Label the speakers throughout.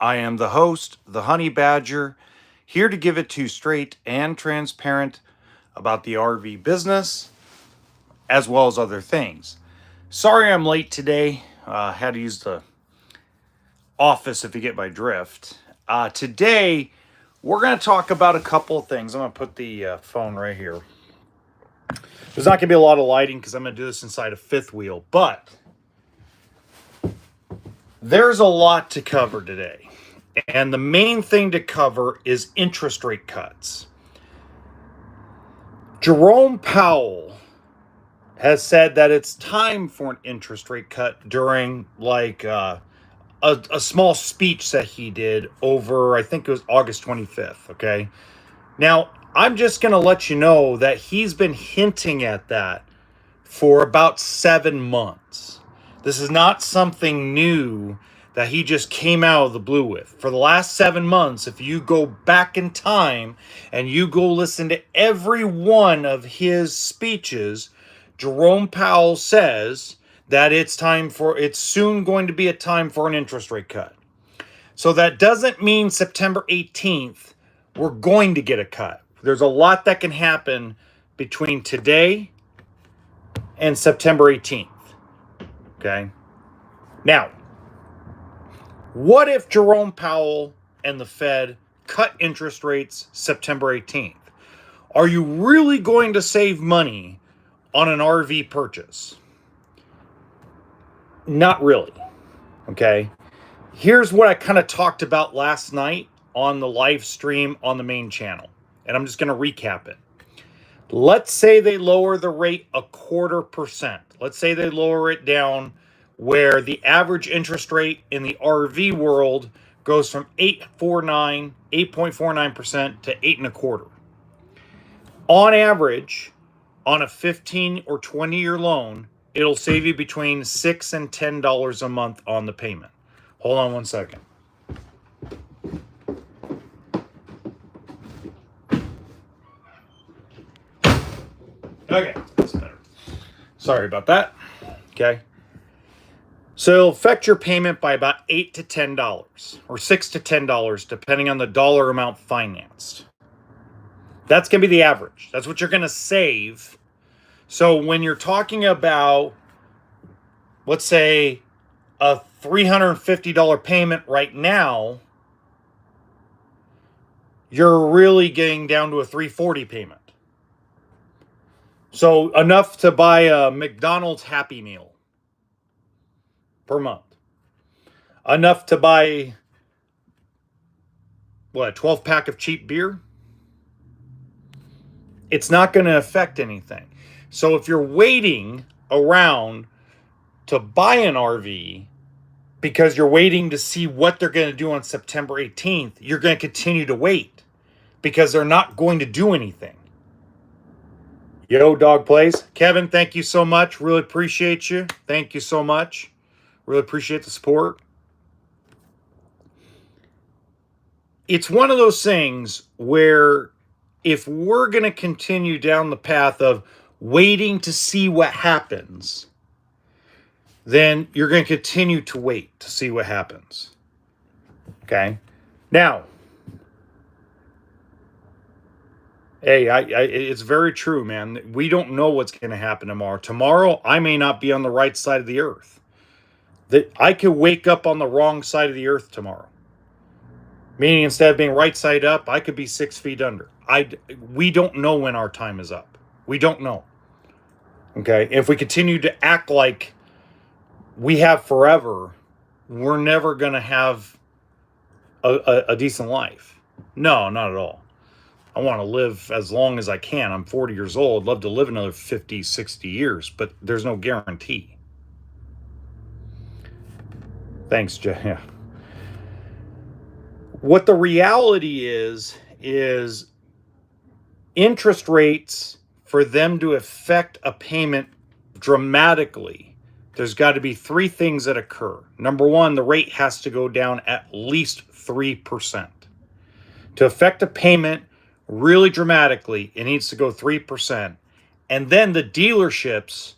Speaker 1: I am the host, the Honey Badger, here to give it to you straight and transparent about the RV business as well as other things. Sorry I'm late today. Had to use the office if you get my drift. Today, we're going to talk about a couple of things. I'm going to put the phone right here. There's not going to be a lot of lighting because I'm going to do this inside a fifth wheel, but there's a lot to cover today. And the main thing to cover is interest rate cuts. Jerome Powell has said that it's time for an interest rate cut during a small speech that he did over, I think it was August 25th. Okay. Now, I'm just going to let you know that he's been hinting at that for about 7 months. This is not something new that he just came out of the blue with. For the last 7 months, if you go back in time and you go listen to every one of his speeches, Jerome Powell says that it's soon going to be a time for an interest rate cut. So that doesn't mean September 18th, we're going to get a cut. There's a lot that can happen between today and September 18th. Okay. Now, what if Jerome Powell and the Fed cut interest rates September 18th? Are you really going to save money on an RV purchase? Not really. Okay. Here's what I kind of talked about last night on the live stream on the main channel. And I'm just going to recap it. Let's say they lower the rate 0.25%. Let's say they lower it down where the average interest rate in the RV world goes from 8.49% to 8.25%. On average, on a 15 or 20-year loan, it'll save you between $6 and $10 a month on the payment. Hold on one second. Okay, that's better. Sorry about that. Okay. So it'll affect your payment by about $8 to $10 or $6 to $10, depending on the dollar amount financed. That's going to be the average. That's what you're going to save. So when you're talking about, let's say, a $350 payment right now, you're really getting down to a $340 payment. So enough to buy a McDonald's Happy Meal per month. Enough to buy, a 12-pack of cheap beer? It's not going to affect anything. So if you're waiting around to buy an RV because you're waiting to see what they're going to do on September 18th, you're going to continue to wait because they're not going to do anything. Yo, Dog Plays. Kevin, thank you so much. Really appreciate you. Thank you so much. Really appreciate the support. It's one of those things where if we're going to continue down the path of waiting to see what happens, then you're going to continue to wait to see what happens. Okay? Now, hey, it's very true, man. We don't know what's going to happen tomorrow. Tomorrow, I may not be on the right side of the earth. That I could wake up on the wrong side of the earth tomorrow. Meaning instead of being right side up, I could be 6 feet under. We don't know when our time is up. We don't know. Okay? If we continue to act like we have forever, we're never going to have a decent life. No, not at all. I want to live as long as I can. I'm 40 years old. Love to live another 50, 60 years, but there's no guarantee. Thanks, Jay. Yeah. What the reality is interest rates, for them to affect a payment dramatically, there's got to be 3 things that occur. Number one, the rate has to go down at least 3%. To affect a payment really dramatically, it needs to go 3%. And then the dealerships,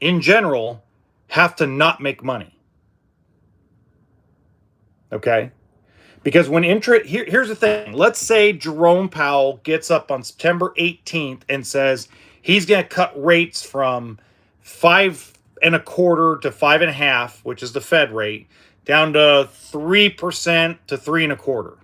Speaker 1: in general, have to not make money. Okay? Because when here's the thing. Let's say Jerome Powell gets up on September 18th and says he's going to cut rates from 5.25% to 5.5%, which is the Fed rate, down to 3% to 3.25%.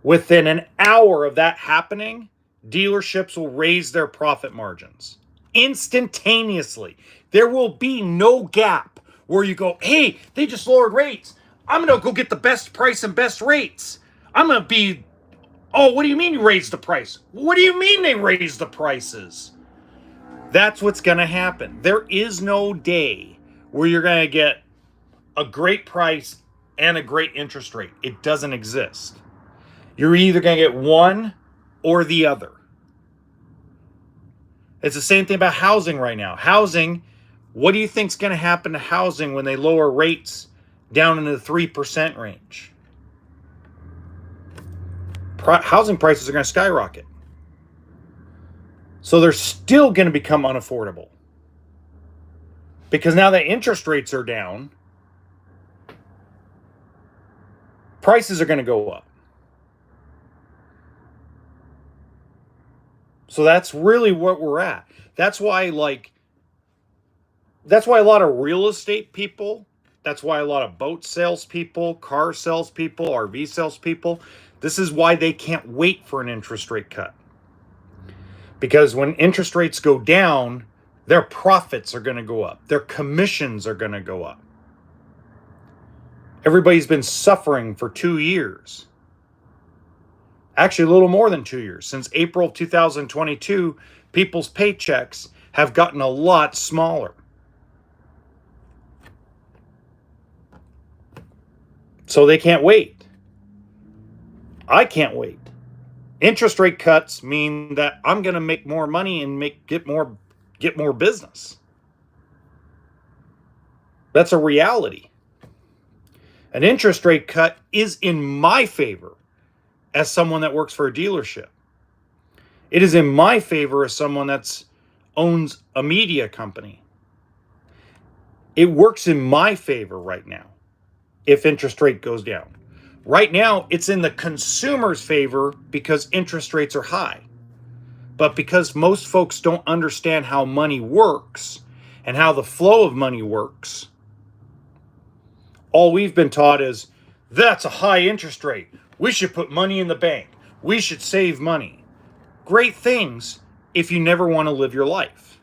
Speaker 1: Within an hour of that happening, dealerships will raise their profit margins instantaneously. There will be no gap where you go, hey, they just lowered rates. I'm going to go get the best price and best rates. I'm going to be, oh, what do you mean you raised the price? What do you mean they raised the prices? That's what's going to happen. There is no day where you're going to get a great price and a great interest rate. It doesn't exist. You're either going to get one or the other. It's the same thing about housing right now. Housing, what do you think is going to happen to housing when they lower rates down into the 3% range? Housing prices are going to skyrocket. So they're still going to become unaffordable. Because now that interest rates are down, prices are going to go up. So that's really what we're at. That's why a lot of real estate people, that's why a lot of boat salespeople, car salespeople, RV salespeople, this is why they can't wait for an interest rate cut. Because when interest rates go down, their profits are going to go up. Their commissions are going to go up. Everybody's been suffering for 2 years. Actually, a little more than 2 years. Since April of 2022, people's paychecks have gotten a lot smaller. So they can't wait. I can't wait. Interest rate cuts mean that I'm going to make more money and get more business. That's a reality. An interest rate cut is in my favor as someone that works for a dealership. It is in my favor as someone that owns a media company. It works in my favor right now if interest rate goes down. Right now, it's in the consumer's favor because interest rates are high. But because most folks don't understand how money works and how the flow of money works, all we've been taught is, that's a high interest rate. We should put money in the bank. We should save money. Great things if you never want to live your life.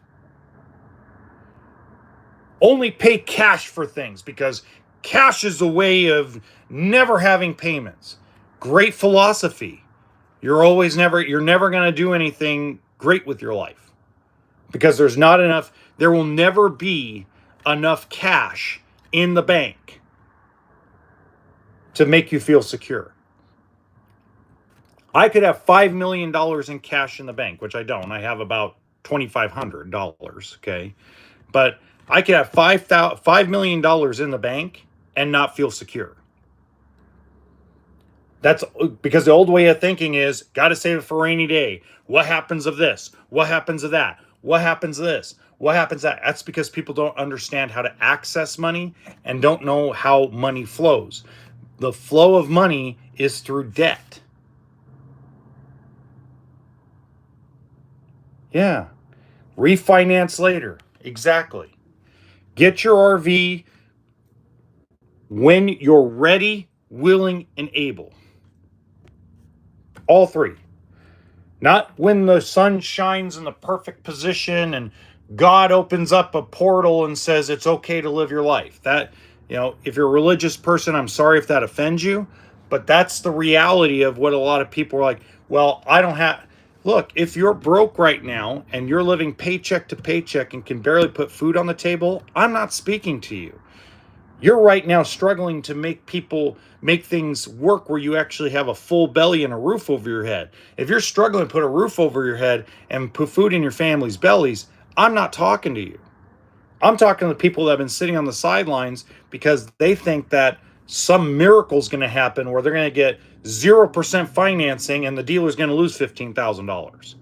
Speaker 1: Only pay cash for things because cash is a way of never having payments. Great philosophy. You're never going to do anything great with your life because there will never be enough cash in the bank to make you feel secure. I could have $5 million in cash in the bank, which I don't. I have about $2,500, okay? But I could have $5 million in the bank and not feel secure. That's because the old way of thinking is, got to save it for a rainy day. What happens of this? What happens of that? What happens of this? What happens of that? That's because people don't understand how to access money and don't know how money flows. The flow of money is through debt. Yeah. Refinance later. Exactly. Get your RV when you're ready, willing, and able. All three. Not when the sun shines in the perfect position and God opens up a portal and says it's okay to live your life. That, if you're a religious person, I'm sorry if that offends you, but that's the reality of what a lot of people are like, well, I don't have... Look, if you're broke right now and you're living paycheck to paycheck and can barely put food on the table, I'm not speaking to you. You're right now struggling to make things work where you actually have a full belly and a roof over your head. If you're struggling to put a roof over your head and put food in your family's bellies, I'm not talking to you. I'm talking to the people that have been sitting on the sidelines because they think that some miracle is going to happen where they're going to get 0% financing and the dealer's going to lose $15,000.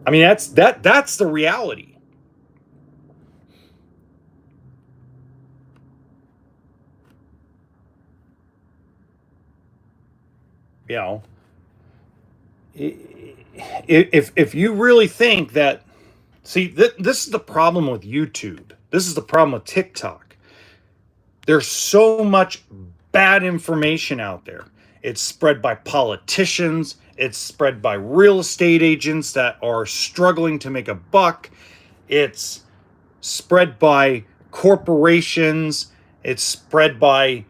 Speaker 1: I mean, that's the reality. You know, if you really think that, see, this is the problem with YouTube. This is the problem with TikTok. There's so much bad information out there. It's spread by politicians. It's spread by real estate agents that are struggling to make a buck. It's spread by corporations. It's spread by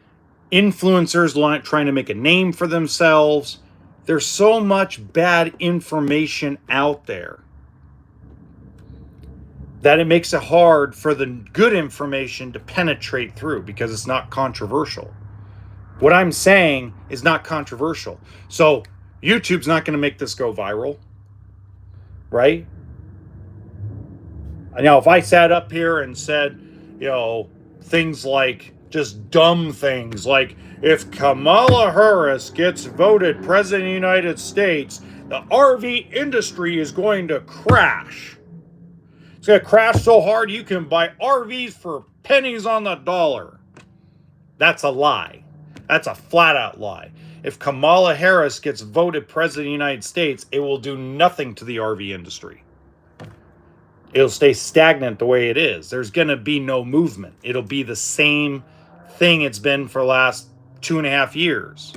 Speaker 1: influencers trying to make a name for themselves. There's so much bad information out there that it makes it hard for the good information to penetrate through because it's not controversial. What I'm saying is not controversial. So YouTube's not going to make this go viral, right? Now, if I sat up here and said, things like just dumb things like, if Kamala Harris gets voted president of the United States, the RV industry is going to crash. It's going to crash so hard you can buy RVs for pennies on the dollar. That's a lie. That's a flat out lie. If Kamala Harris gets voted president of the United States, it will do nothing to the RV industry. It'll stay stagnant the way it is. There's going to be no movement. It'll be the same thing it's been for the last 2.5 years.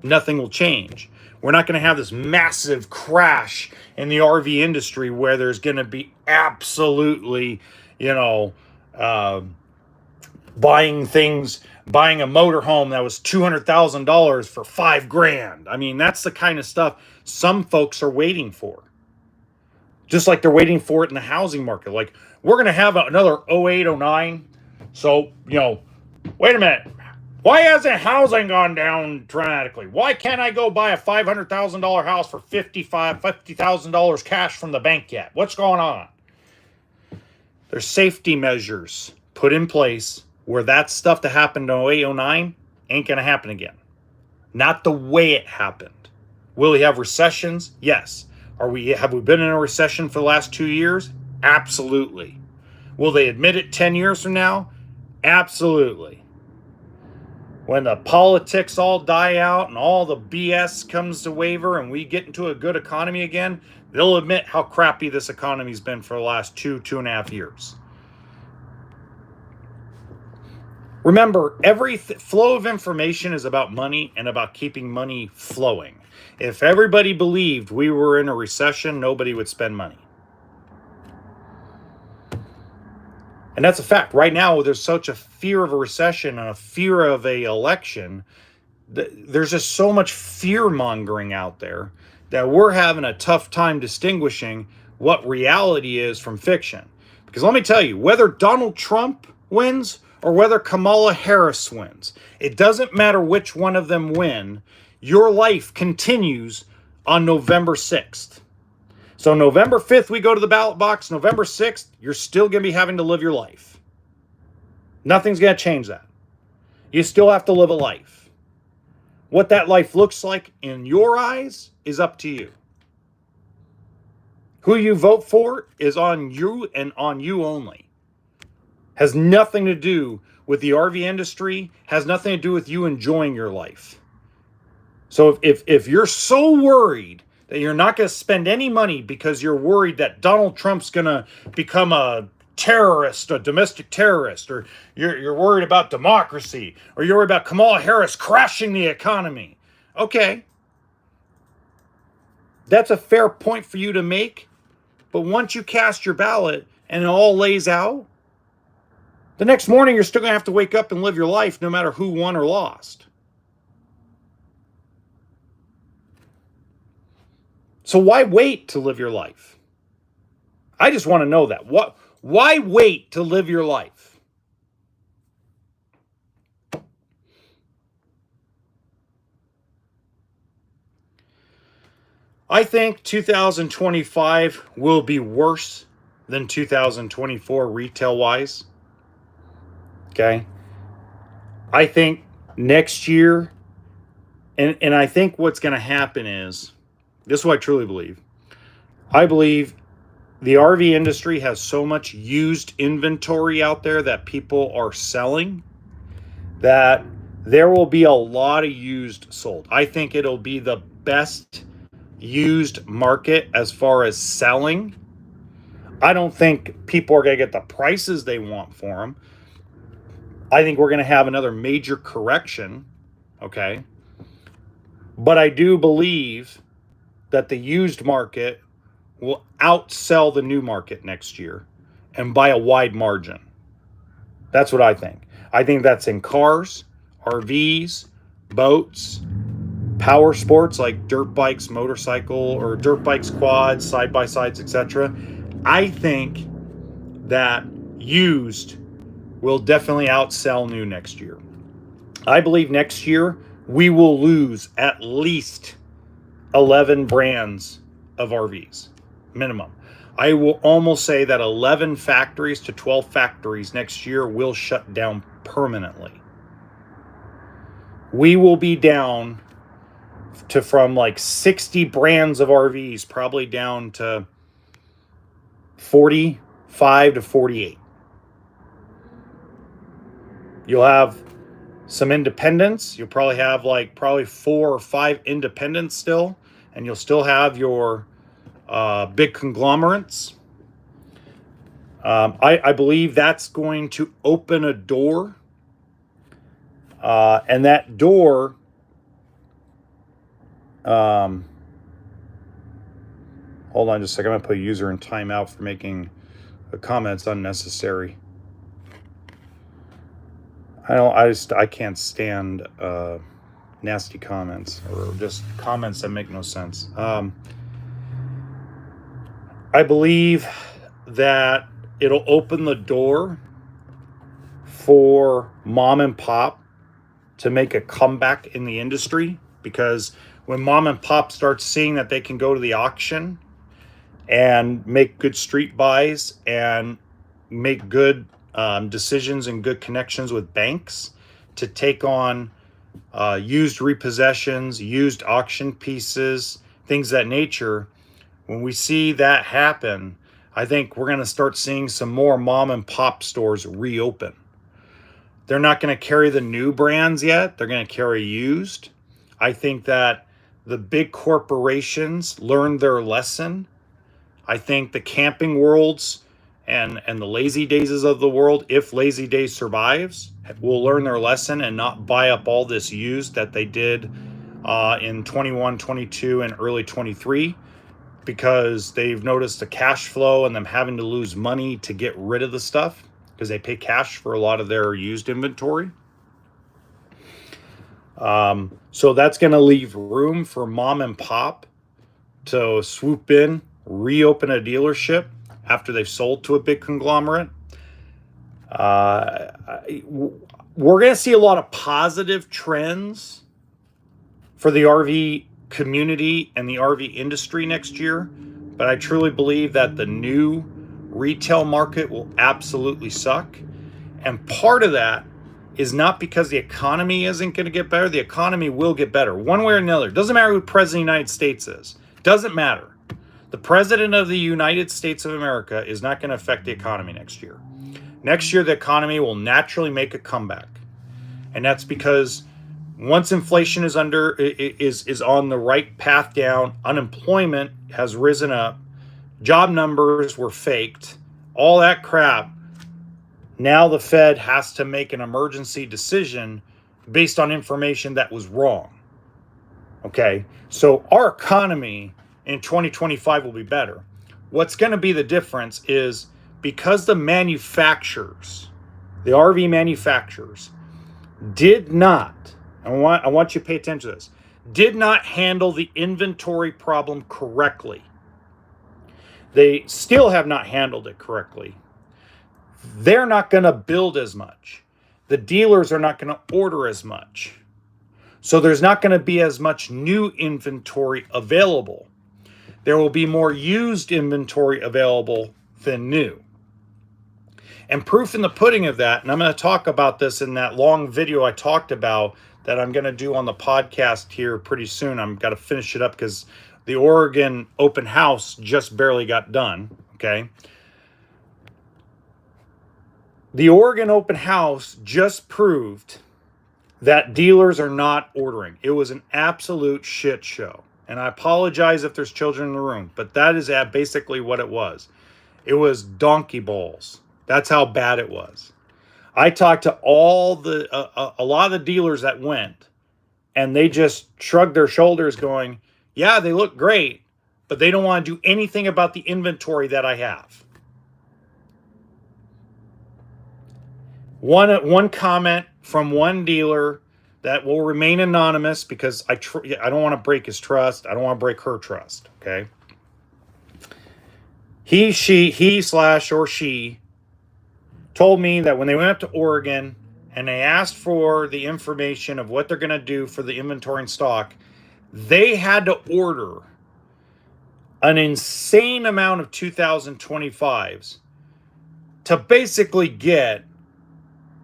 Speaker 1: Nothing will change. We're not going to have this massive crash in the RV industry where there's going to be absolutely, buying a motorhome that was $200,000 for $5,000. I mean, that's the kind of stuff some folks are waiting for. Just like they're waiting for it in the housing market. Like, we're going to have another 08, 09. So, wait a minute. Why hasn't housing gone down dramatically? Why can't I go buy a $500,000 house for $50,000 cash from the bank yet? What's going on? There's safety measures put in place where that stuff that happened in 08, 09 ain't going to happen again. Not the way it happened. Will we have recessions? Yes. Have we been in a recession for the last 2 years? Absolutely. Will they admit it 10 years from now? Absolutely. When the politics all die out and all the BS comes to waver and we get into a good economy again, they'll admit how crappy this economy's been for the last 2.5 years. Remember, every flow of information is about money and about keeping money flowing. If everybody believed we were in a recession, nobody would spend money. And that's a fact. Right now, there's such a fear of a recession and a fear of an election. There's just so much fear-mongering out there that we're having a tough time distinguishing what reality is from fiction. Because let me tell you, whether Donald Trump wins or whether Kamala Harris wins, it doesn't matter which one of them win. Your life continues on November 6th. So November 5th, we go to the ballot box. November 6th, you're still going to be having to live your life. Nothing's going to change that. You still have to live a life. What that life looks like in your eyes is up to you. Who you vote for is on you and on you only. Has nothing to do with the RV industry, has nothing to do with you enjoying your life. So if you're so worried that you're not going to spend any money because you're worried that Donald Trump's going to become a terrorist, a domestic terrorist, or you're worried about democracy, or you're worried about Kamala Harris crashing the economy. Okay. That's a fair point for you to make. But once you cast your ballot and it all lays out, the next morning you're still going to have to wake up and live your life no matter who won or lost. So why wait to live your life? I just want to know that. Why wait to live your life? I think 2025 will be worse than 2024 retail-wise. Okay? I think next year, and I think what's going to happen is, this is what I truly believe. I believe the RV industry has so much used inventory out there that people are selling that there will be a lot of used sold. I think it'll be the best used market as far as selling. I don't think people are going to get the prices they want for them. I think we're going to have another major correction, okay? But I do believe that the used market will outsell the new market next year, and by a wide margin. That's what I think. I think that's in cars, RVs, boats, power sports like dirt bikes, motorcycle, or dirt bikes, quads, side by sides, etc. I think that used will definitely outsell new next year. I believe next year we will lose at least 11 brands of RVs, minimum. I will almost say that 11 factories to 12 factories next year will shut down permanently. We will be down to from like 60 brands of RVs, probably down to 45 to 48. You'll have some independents. You'll probably have like probably 4 or 5 independents still, and you'll still have your big conglomerates. I believe that's going to open a door, and that door hold on just a second. I'm going to put a user in timeout for making a comment. It's unnecessary. I can't stand nasty comments or just comments that make no sense. I believe that it'll open the door for mom and pop to make a comeback in the industry, because when mom and pop starts seeing that they can go to the auction and make good street buys and make good decisions and good connections with banks to take on used repossessions, used auction pieces, things of that nature. When we see that happen, I think we're going to start seeing some more mom and pop stores reopen. They're not going to carry the new brands yet. They're going to carry used. I think that the big corporations learned their lesson. I think the Camping Worlds and the Lazy Days of the world, if Lazy Days survives, will learn their lesson and not buy up all this used that they did in 21, 22, and early 23, because they've noticed the cash flow and them having to lose money to get rid of the stuff because they pay cash for a lot of their used inventory. So that's going to leave room for mom and pop to swoop in, reopen a dealership after they've sold to a big conglomerate. We're going to see a lot of positive trends for the RV community and the RV industry next year, but I truly believe that the new retail market will absolutely suck. And part of that is not because the economy isn't going to get better. The economy will get better one way or another. Doesn't matter who president of the United States is. Doesn't matter. The president of the United States of America is not going to affect the economy next year. Next year, the economy will naturally make a comeback. And that's because once inflation is on the right path down, unemployment has risen up, job numbers were faked, all that crap. Now the Fed has to make an emergency decision based on information that was wrong. Okay, so our economy in 2025 will be better. What's going to be the difference is because the manufacturers, the RV manufacturers, did not, I want you to pay attention to this, did not handle the inventory problem correctly. They still have not handled it correctly. They're not going to build as much. The dealers are not going to order as much. So there's not going to be as much new inventory available. There will be more used inventory available than new. And proof in the pudding of that, and I'm going to talk about this in that long video I talked about that I'm going to do on the podcast here pretty soon. I'm got to finish it up because the Oregon open house just barely got done, okay? The Oregon open house just proved that dealers are not ordering. It was an absolute shit show. And I apologize if there's children in the room, but that is basically what it was. It was donkey balls. That's how bad it was. I talked to a lot of the dealers that went, and they just shrugged their shoulders going, yeah, they look great, but they don't want to do anything about the inventory that I have. One comment from one dealer that will remain anonymous because I don't want to break his trust. I don't want to break her trust. Okay. He told me that when they went up to Oregon and they asked for the information of what they're going to do for the inventory and stock, they had to order an insane amount of 2025s to basically get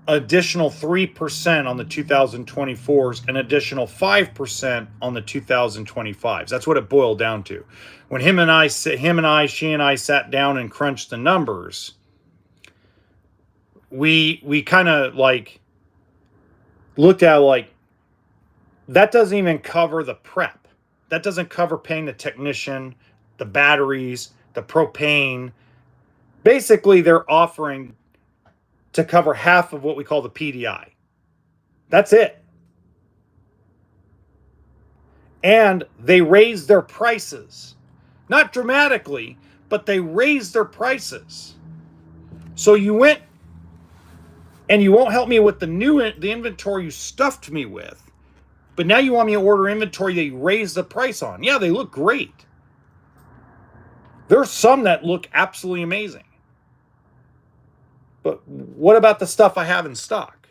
Speaker 1: additional 3% on the 2024s, an additional 5% on the 2025s. That's what it boiled down to. When she and I sat down and crunched the numbers, we kind of like looked at like, that doesn't even cover the prep. That doesn't cover paying the technician, the batteries, the propane. Basically, they're offering to cover half of what we call the PDI. That's it. And they raised their prices. Not dramatically, but they raised their prices. So you went and you won't help me with the inventory you stuffed me with, but now you want me to order inventory that you raised the price on. Yeah, they look great. There's some that look absolutely amazing. But what about the stuff I have in stock?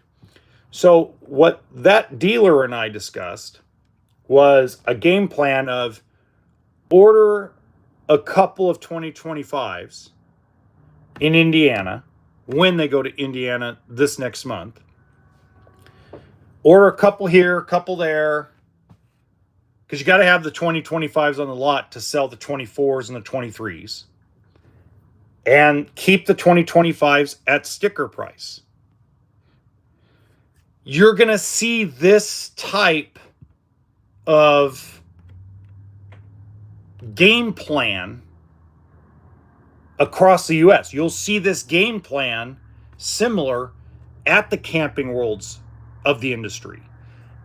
Speaker 1: So what that dealer and I discussed was a game plan of order a couple of 2025s in Indiana when they go to Indiana this next month. Order a couple here, a couple there, because you got to have the 2025s on the lot to sell the 24s and the 23s. And keep the 2025s at sticker price. You're going to see this type of game plan across the U.S. You'll see this game plan similar at the Camping Worlds of the industry,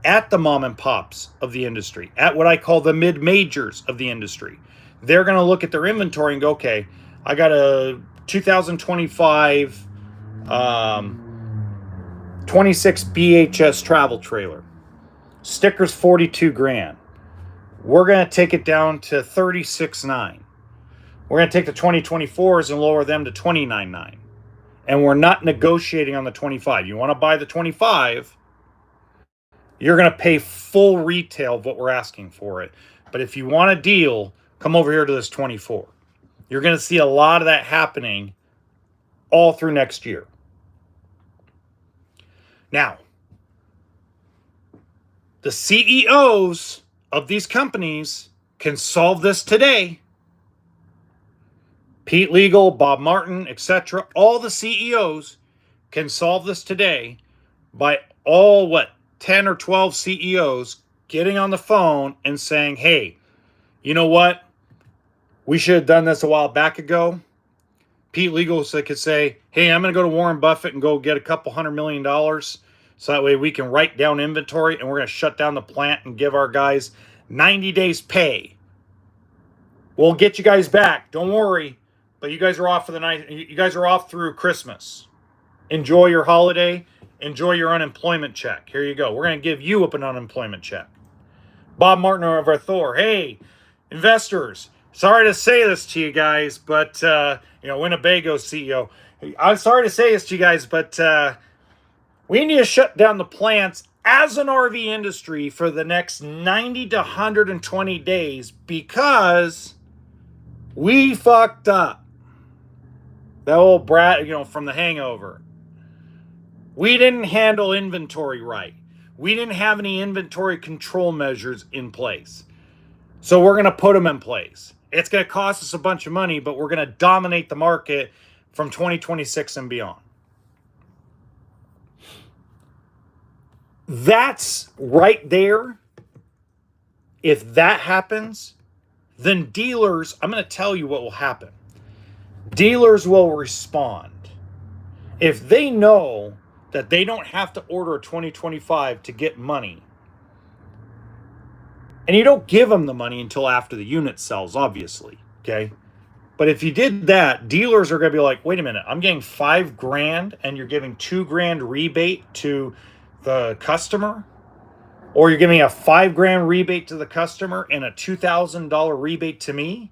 Speaker 1: at the mom and pops of the industry, at what I call the mid-majors of the industry. They're going to look at their inventory and go, okay, I got a 2025 26 BHS travel trailer. Stickers $42,000. We're going to take it down to $36,900. We're going to take the 2024s and lower them to $29,900. And we're not negotiating on the 25. You want to buy the 25, you're going to pay full retail of what we're asking for it. But if you want a deal, come over here to this 24. You're going to see a lot of that happening all through next year. Now, the CEOs of these companies can solve this today. Pete Legal, Bob Martin, etc. All the CEOs can solve this today by 10 or 12 CEOs getting on the phone and saying, hey, you know what? We should have done this a while back ago. Pete Legal could say, hey, I'm going to go to Warren Buffett and go get a couple $100 million. So that way we can write down inventory and we're going to shut down the plant and give our guys 90 days pay. We'll get you guys back. Don't worry. But you guys are off for the night. You guys are off through Christmas. Enjoy your holiday. Enjoy your unemployment check. Here you go. We're going to give you up an unemployment check. Bob Martin of Thor. Hey, investors. Sorry to say this to you guys, but, Winnebago CEO. I'm sorry to say this to you guys, but we need to shut down the plants as an RV industry for the next 90 to 120 days because we fucked up. That old brat, from The Hangover. We didn't handle inventory right. We didn't have any inventory control measures in place. So we're going to put them in place. It's going to cost us a bunch of money, but we're going to dominate the market from 2026 and beyond. That's right there. If that happens, then dealers, I'm going to tell you what will happen. Dealers will respond. If they know that they don't have to order a 2025 to get money, and you don't give them the money until after the unit sells, obviously, okay? But if you did that, dealers are going to be like, wait a minute, I'm getting $5,000 and you're giving $2,000 rebate to the customer? Or you're giving a $5,000 rebate to the customer and a $2,000 rebate to me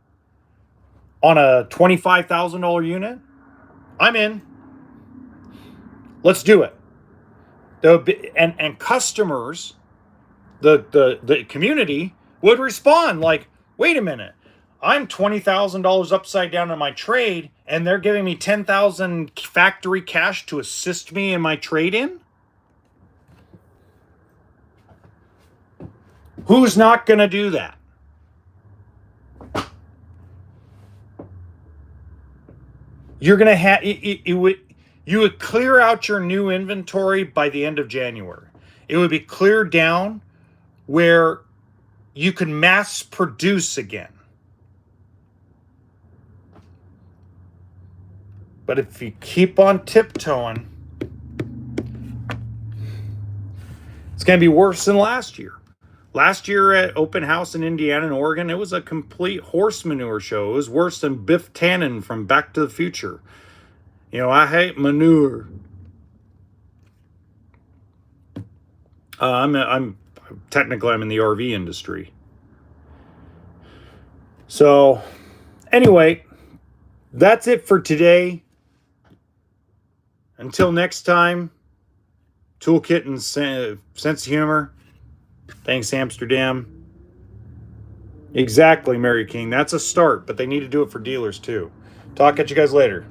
Speaker 1: on a $25,000 unit? I'm in. Let's do it. And customers, the community would respond like, wait a minute, I'm $20,000 upside down in my trade and they're giving me $10,000 factory cash to assist me in my trade-in? Who's not going to do that? You're going to have you would clear out your new inventory by the end of January. It would be cleared down where you can mass produce again. But if you keep on tiptoeing, it's going to be worse than last year. Last year at Open House in Indiana and Oregon, it was a complete horse manure show. It was worse than Biff Tannen from Back to the Future. You know, I hate manure. I'm technically I'm in the RV industry. So, anyway, that's it for today. Until next time, toolkit and sense of humor. Thanks, Amsterdam. Exactly, Mary King. That's a start, but they need to do it for dealers too. Talk at you guys later.